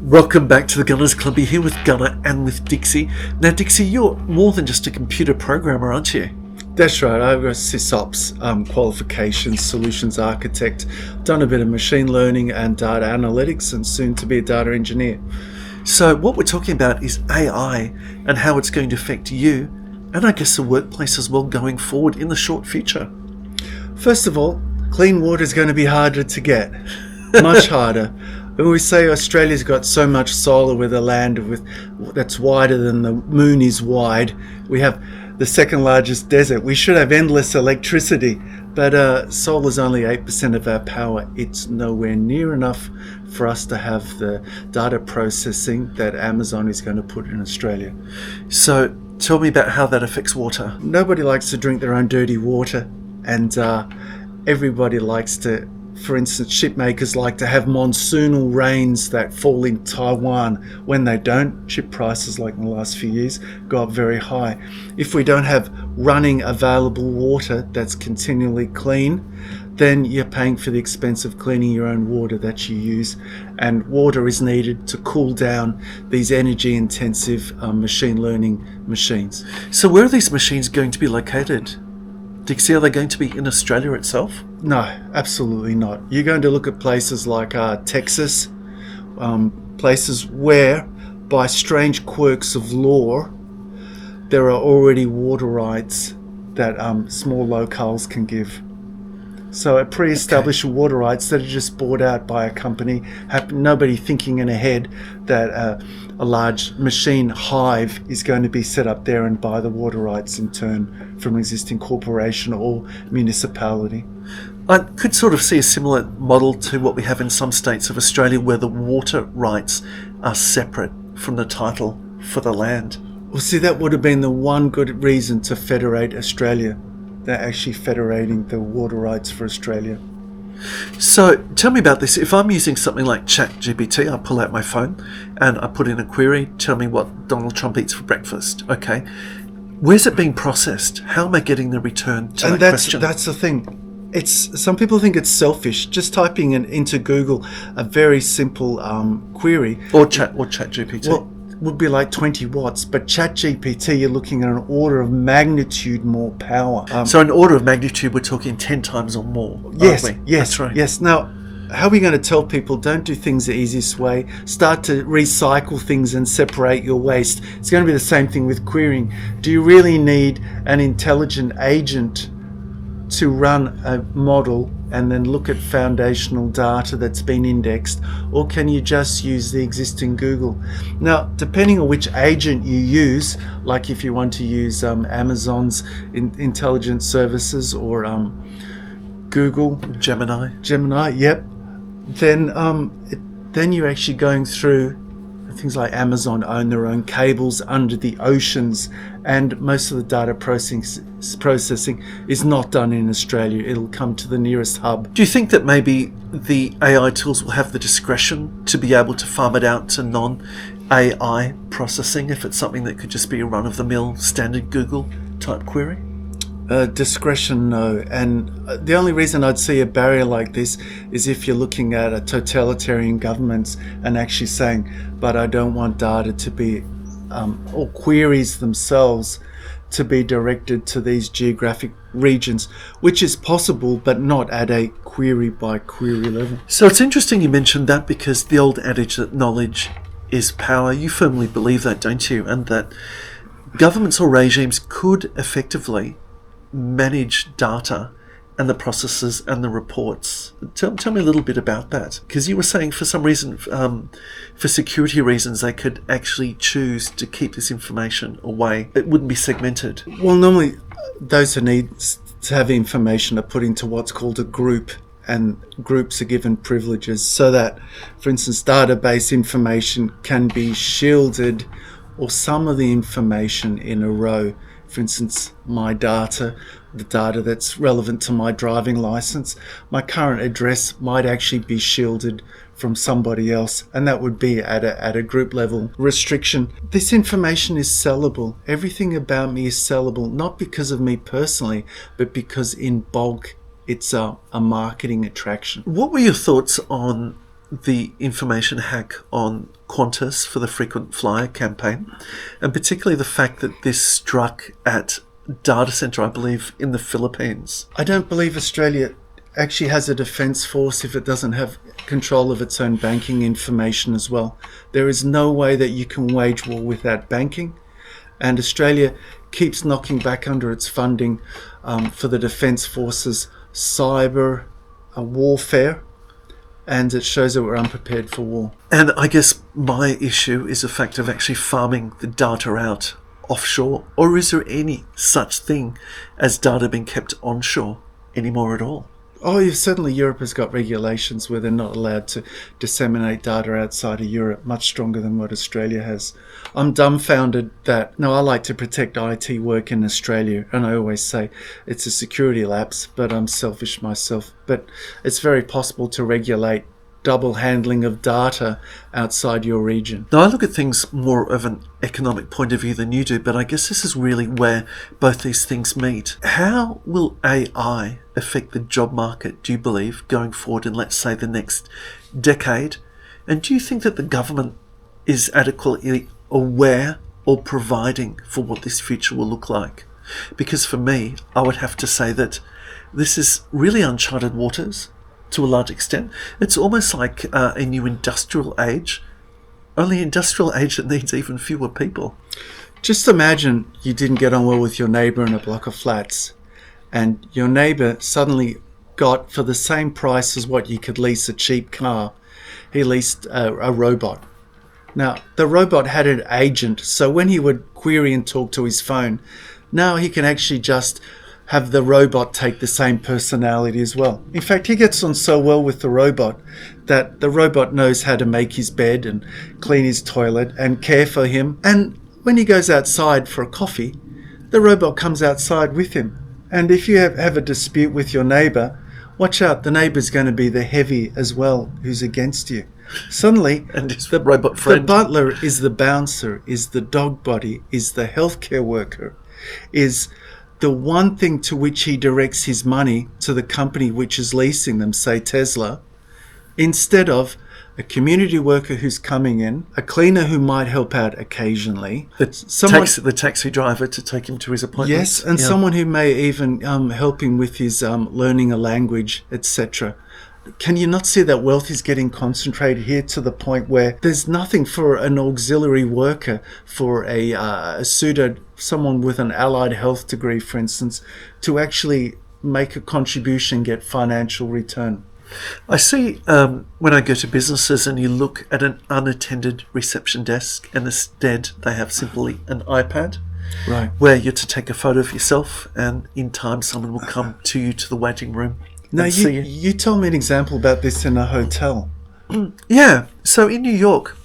Welcome back to the Gunners Club. You're here with Gunner and with Dixie. Now, Dixie, you're more than just a computer programmer, aren't you? That's right. I've got SysOps qualifications, solutions architect, done a bit of machine learning and data analytics, and soon to be a data engineer. So what we're talking about is AI and how it's going to affect you and I guess the workplace as well going forward in the short future. First of all, clean water is going to be harder to get, much harder. When we say Australia's got so much solar with a land that's wider than the moon is wide, we have the second largest desert. We should have endless electricity, but solar's only 8% of our power. It's nowhere near enough for us to have the data processing that Amazon is going to put in Australia. So tell me about how that affects water. Nobody likes to drink their own dirty water, and everybody likes to, for instance, ship makers like to have monsoonal rains that fall in Taiwan. When they don't, ship prices, like in the last few years, go up very high. If we don't have running available water that's continually clean, then you're paying for the expense of cleaning your own water that you use. And water is needed to cool down these energy-intensive machine learning machines. So where are these machines going to be located? Dixie, are they going to be in Australia itself? No, absolutely not. You're going to look at places like Texas, places where, by strange quirks of law, there are already water rights that small locales can give. So pre-established water rights that are just bought out by a company, nobody thinking in ahead that a large machine hive is going to be set up there and buy the water rights in turn from an existing corporation or municipality. I could sort of see a similar model to what we have in some states of Australia where the water rights are separate from the title for the land. Well, see, that would have been the one good reason to federate Australia. They're actually federating the water rights for Australia. So tell me about this. If I'm using something like ChatGPT, I pull out my phone and I put in a query, tell me what Donald Trump eats for breakfast. Okay. Where's it being processed? How am I getting the return to that question? That's the thing. Some people think it's selfish. Just typing into Google a very simple query. Or ChatGPT. Well, would be like 20 watts, but ChatGPT, you're looking at an order of magnitude more power. So an order of magnitude, we're talking 10 times or more. Yes, That's right. Yes. Now, how are we going to tell people don't do things the easiest way? Start to recycle things and separate your waste. It's going to be the same thing with querying. Do you really need an intelligent agent to run a model and then look at foundational data that's been indexed, or can you just use the existing Google? Now, depending on which agent you use, like if you want to use Amazon's intelligence services or Google Gemini, yep, then you're actually going through things like Amazon own their own cables under the oceans, and most of the data processing is not done in Australia. It'll come to the nearest hub. Do you think that maybe the AI tools will have the discretion to be able to farm it out to non-AI processing if it's something that could just be a run-of-the-mill standard Google type query? Discretion, no. And the only reason I'd see a barrier like this is if you're looking at a totalitarian governments and actually saying, but I don't want data to be, or queries themselves to be directed to these geographic regions, which is possible, but not at a query by query level. So it's interesting you mentioned that, because the old adage that knowledge is power, you firmly believe that, don't you? And that governments or regimes could effectively manage data and the processes and the reports. Tell me a little bit about that, because you were saying for some reason, for security reasons, they could actually choose to keep this information away. It wouldn't be segmented. Well, normally those who need to have information are put into what's called a group, and groups are given privileges so that, for instance, database information can be shielded, or some of the information in a row. For instance, my data, the data that's relevant to my driving license, my current address might actually be shielded from somebody else, and that would be at a group level restriction. This information is sellable. Everything about me is sellable, not because of me personally, but because in bulk it's a marketing attraction. What were your thoughts on the information hack on Qantas for the frequent flyer campaign, and particularly the fact that this struck at data center, I believe, in the Philippines? I don't believe Australia actually has a defence force if it doesn't have control of its own banking information as well. There is no way that you can wage war without banking, and Australia keeps knocking back under its funding for the defence forces cyber warfare, and it shows that we're unprepared for war. And I guess my issue is the fact of actually farming the data out offshore, or is there any such thing as data being kept onshore anymore at all? Oh, certainly Europe has got regulations where they're not allowed to disseminate data outside of Europe, much stronger than what Australia has. I'm dumbfounded that, I like to protect IT work in Australia, and I always say it's a security lapse, but I'm selfish myself. But it's very possible to regulate double handling of data outside your region. Now, I look at things more of an economic point of view than you do, but I guess this is really where both these things meet. How will AI affect the job market, do you believe, going forward in, let's say, the next decade? And do you think that the government is adequately aware or providing for what this future will look like? Because for me, I would have to say that this is really uncharted waters to a large extent. It's almost like a new industrial age, only industrial age that needs even fewer people. Just imagine you didn't get on well with your neighbour in a block of flats, and your neighbour suddenly got, for the same price as what you could lease a cheap car, he leased a robot. Now, the robot had an agent, so when he would query and talk to his phone, now he can actually just have the robot take the same personality as well. In fact, he gets on so well with the robot that the robot knows how to make his bed and clean his toilet and care for him. And when he goes outside for a coffee, the robot comes outside with him. And if you have a dispute with your neighbour, watch out, the neighbour's going to be the heavy as well who's against you. Suddenly, And his robot friend. the butler is the bouncer, is the dog body, is the healthcare worker, is the one thing to which he directs his money to the company which is leasing them, say Tesla, instead of a community worker who's coming in, a cleaner who might help out occasionally, The taxi driver to take him to his appointments. yes, and someone who may even help him with his learning a language, etc. Can you not see that wealth is getting concentrated here to the point where there's nothing for an auxiliary worker, for a someone with an allied health degree, for instance, to actually make a contribution, get financial return? I see when I go to businesses and you look at an unattended reception desk, and instead they have simply an iPad, Right. where you're to take a photo of yourself, and in time someone will come to you to the waiting room. Now, and see you told me an example about this in a hotel. Yeah, so in New York,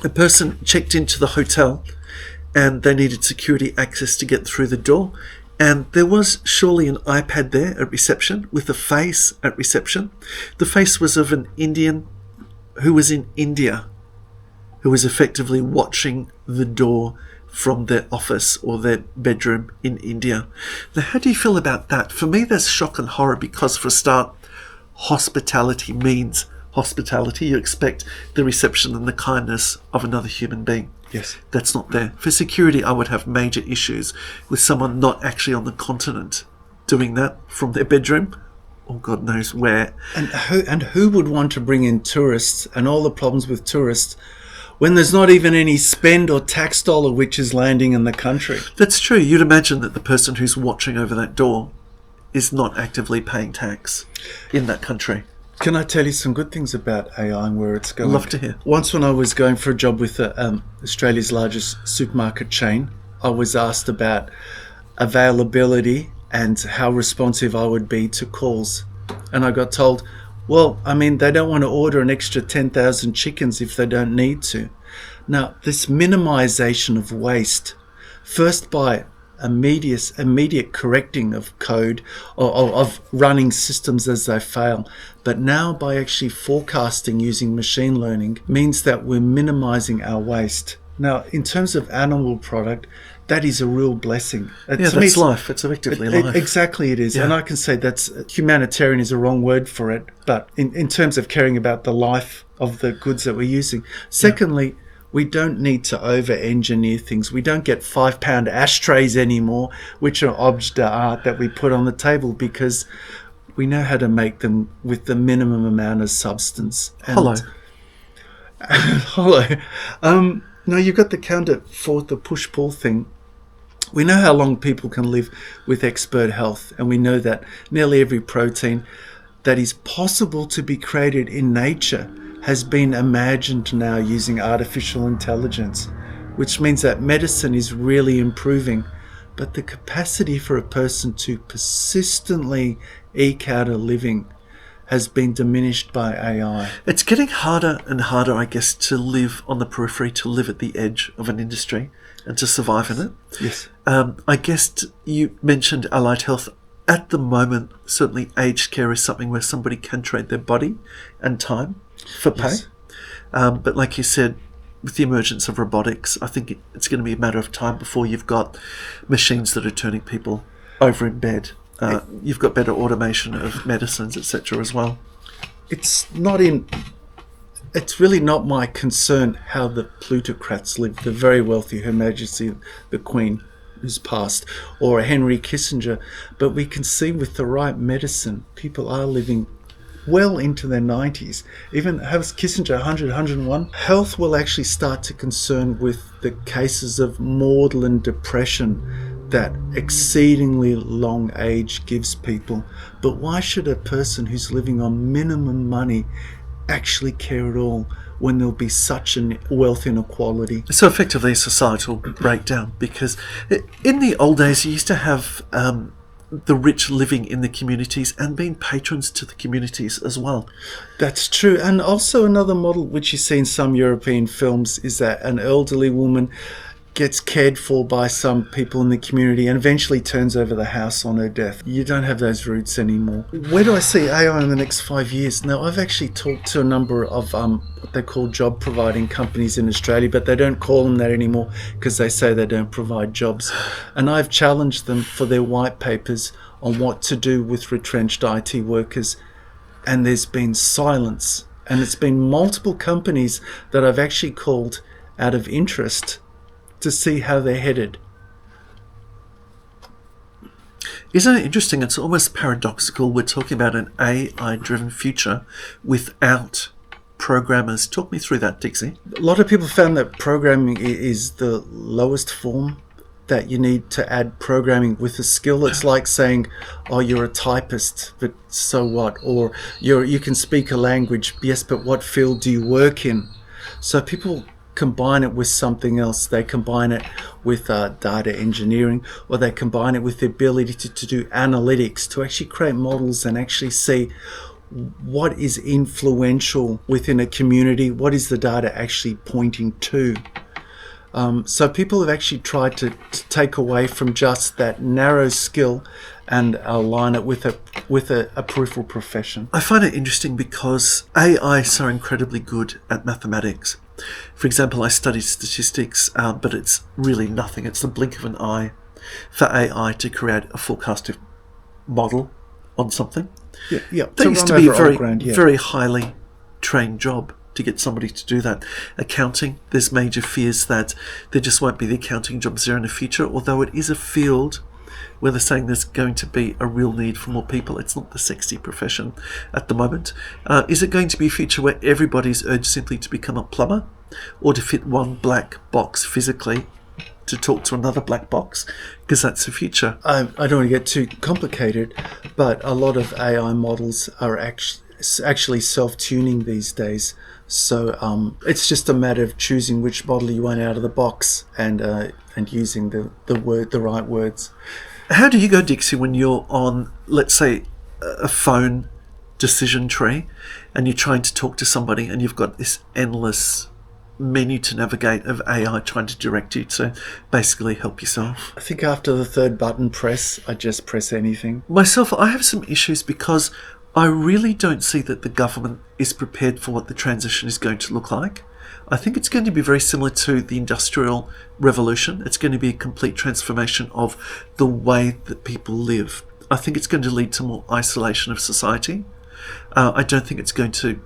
a person checked into the hotel and they needed security access to get through the door. And there was surely an iPad there at reception with a face at reception. The face was of an Indian who was in India, who was effectively watching the door from their office or their bedroom in India. Now, how do you feel about that? For me, that's shock and horror because, for a start, hospitality means hospitality. You expect the reception and the kindness of another human being. Yes. That's not there. For security, I would have major issues with someone not actually on the continent doing that from their bedroom or God knows where. And who would want to bring in tourists and all the problems with tourists when there's not even any spend or tax dollar which is landing in the country? That's true. You'd imagine that the person who's watching over that door is not actively paying tax in that country. Can I tell you some good things about AI and where it's going? Love to hear. Once when I was going for a job with Australia's largest supermarket chain, I was asked about availability and how responsive I would be to calls. And I got told, well, I mean, they don't want to order an extra 10,000 chickens if they don't need to. Now, this minimization of waste, first by immediate correcting of code, or of running systems as they fail. But now, by actually forecasting using machine learning, means that we're minimizing our waste. Now, in terms of animal product, that is a real blessing. That's life. It's effectively life. Exactly, it is. Yeah. And I can say that's humanitarian is a wrong word for it, but in terms of caring about the life of the goods that we're using. Secondly, we don't need to over-engineer things. We don't get 5-pound ashtrays anymore, which are objets d'art that we put on the table, because we know how to make them with the minimum amount of substance. Hollow. Hollow. No, you've got the counter for the push-pull thing. We know how long people can live with expert health, and we know that nearly every protein that is possible to be created in nature has been imagined now using artificial intelligence, which means that medicine is really improving. But the capacity for a person to persistently eke out a living has been diminished by AI. It's getting harder and harder, I guess, to live on the periphery, to live at the edge of an industry and to survive in it. Yes. I guess you mentioned allied health. At the moment, certainly aged care is something where somebody can trade their body and time for pay. Yes. But like you said, with the emergence of robotics, I think it's going to be a matter of time before you've got machines that are turning people over in bed. You've got better automation of medicines, etc. as well. It's really not my concern how the plutocrats live, the very wealthy, Her Majesty the Queen, who's passed, or Henry Kissinger. But we can see with the right medicine, people are living well into their 90s. Even has Kissinger 100, 101? Health will actually start to concern with the cases of maudlin depression that exceedingly long age gives people. But why should a person who's living on minimum money actually care at all when there'll be such a wealth inequality? So effectively a societal breakdown, because in the old days you used to have the rich living in the communities and being patrons to the communities as well. That's true. And also another model which you see in some European films is that an elderly woman gets cared for by some people in the community and eventually turns over the house on her death. You don't have those roots anymore. Where do I see AI in the next 5 years? Now, I've actually talked to a number of what they call job providing companies in Australia, but they don't call them that anymore because they say they don't provide jobs. And I've challenged them for their white papers on what to do with retrenched IT workers. And there's been silence. And it's been multiple companies that I've actually called out of interest to see how they're headed. Isn't it interesting? It's almost paradoxical. We're talking about an AI-driven future without programmers. Talk me through that, Dixie. A lot of people found that programming is the lowest form, that you need to add programming with a skill. It's like saying, oh, you're a typist, but so what? Or you can speak a language. Yes, but what field do you work in? So people combine it with something else. They combine it with data engineering, or they combine it with the ability to do analytics, to actually create models and actually see what is influential within a community, what is the data actually pointing to. So people have actually tried to take away from just that narrow skill and align it with a peripheral profession. I find it interesting because AI is so incredibly good at mathematics. For example, I studied statistics, but it's really nothing. It's the blink of an eye for AI to create a forecasted model on something. Yeah. That used to be a very highly trained job to get somebody to do that. Accounting, there's major fears that there just won't be the accounting jobs there in the future, although it is a field where they're saying there's going to be a real need for more people. It's not the sexy profession at the moment. Is it going to be a future where everybody's urged simply to become a plumber, or to fit one black box physically to talk to another black box? Because that's the future. I don't want to get too complicated, but a lot of AI models are actually self-tuning these days. So it's just a matter of choosing which model you want out of the box and using the right words. How do you go, Dixie, when you're on, let's say, a phone decision tree and you're trying to talk to somebody and you've got this endless menu to navigate of AI trying to direct you to basically help yourself. I think after the third button press, I just press anything. Myself, I have some issues because I really don't see that the government is prepared for what the transition is going to look like. I think it's going to be very similar to the Industrial Revolution. It's going to be a complete transformation of the way that people live. I think it's going to lead to more isolation of society. I don't think it's going to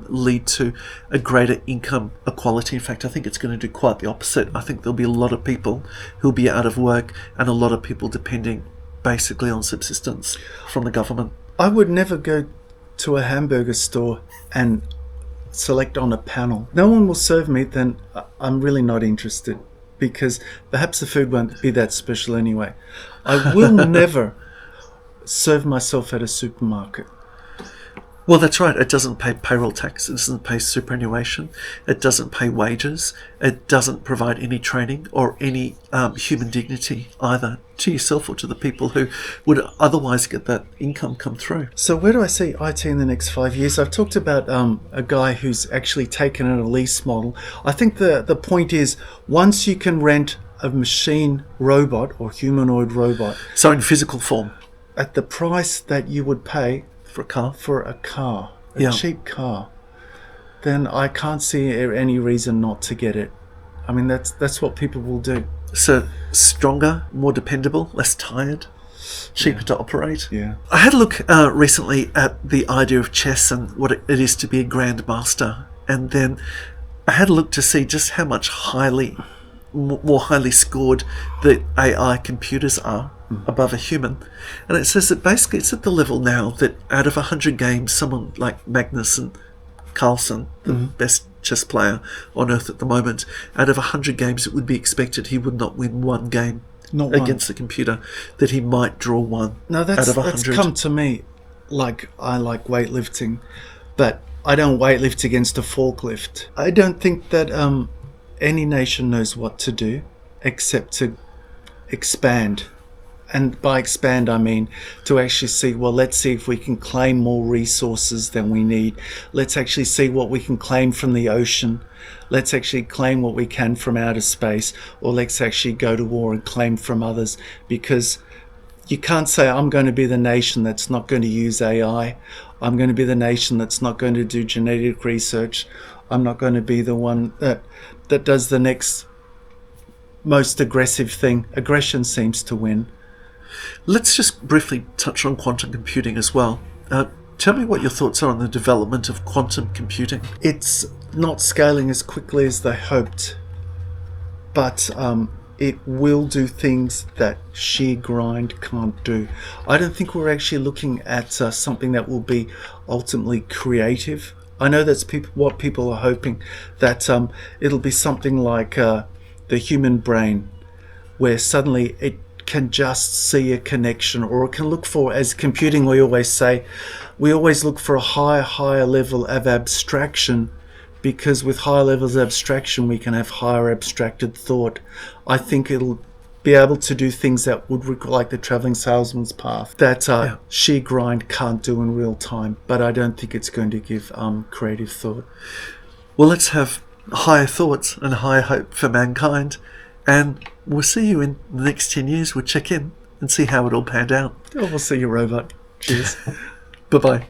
lead to a greater income equality. In fact, I think it's going to do quite the opposite. I think there'll be a lot of people who'll be out of work and a lot of people depending basically on subsistence from the government. I would never go to a hamburger store and select on a panel. No one will serve me, then I'm really not interested, because perhaps the food won't be that special anyway. I will never serve myself at a supermarket. Well, that's right. It doesn't pay payroll tax. It doesn't pay superannuation. It doesn't pay wages. It doesn't provide any training or any human dignity either to yourself or to the people who would otherwise get that income come through. So where do I see IT in the next 5 years? I've talked about a guy who's actually taken in a lease model. I think the point is, once you can rent a machine robot or humanoid robot, So in physical form. at the price that you would pay For a car. for a car, a Yeah. cheap car, then I can't see any reason not to get it. I mean, that's what people will do. So stronger, more dependable, less tired, cheaper to operate. Yeah. I had a look recently at the idea of chess and what it is to be a grandmaster, and then I had a look to see just how much more highly scored the AI computers are above a human. And it says that basically it's at the level now that out of 100 games, someone like Magnus and Carlsen, the best chess player on earth at the moment, out of 100 games, it would be expected he would not win one game Not one. against the computer, that he might draw one No, out that's of 100. come to me. Like, I like weightlifting, but I don't weightlift against a forklift. I don't think that any nation knows what to do except to expand. And by expand, I mean to actually see, well, let's see if we can claim more resources than we need. Let's actually see what we can claim from the ocean. Let's actually claim what we can from outer space, or let's actually go to war and claim from others, because you can't say, I'm going to be the nation that's not going to use AI. I'm going to be the nation that's not going to do genetic research. I'm not going to be the one that does the next most aggressive thing. Aggression seems to win. Let's just briefly touch on quantum computing as well. Tell me what your thoughts are on the development of quantum computing. It's not scaling as quickly as they hoped, but it will do things that sheer grind can't do. I don't think we're actually looking at something that will be ultimately creative. I know that's what people are hoping, that it'll be something like the human brain, where suddenly it can just see a connection, or it can look for, as computing we always say, we always look for a higher level of abstraction, because with higher levels of abstraction we can have higher abstracted thought. I think it'll be able to do things that would look like the travelling salesman's path, that sheer grind can't do in real time, but I don't think it's going to give creative thought. Well, let's have higher thoughts and higher hope for mankind, and we'll see you in the next 10 years. We'll check in and see how it all panned out. Oh, we'll see you, robot. Cheers. Bye-bye.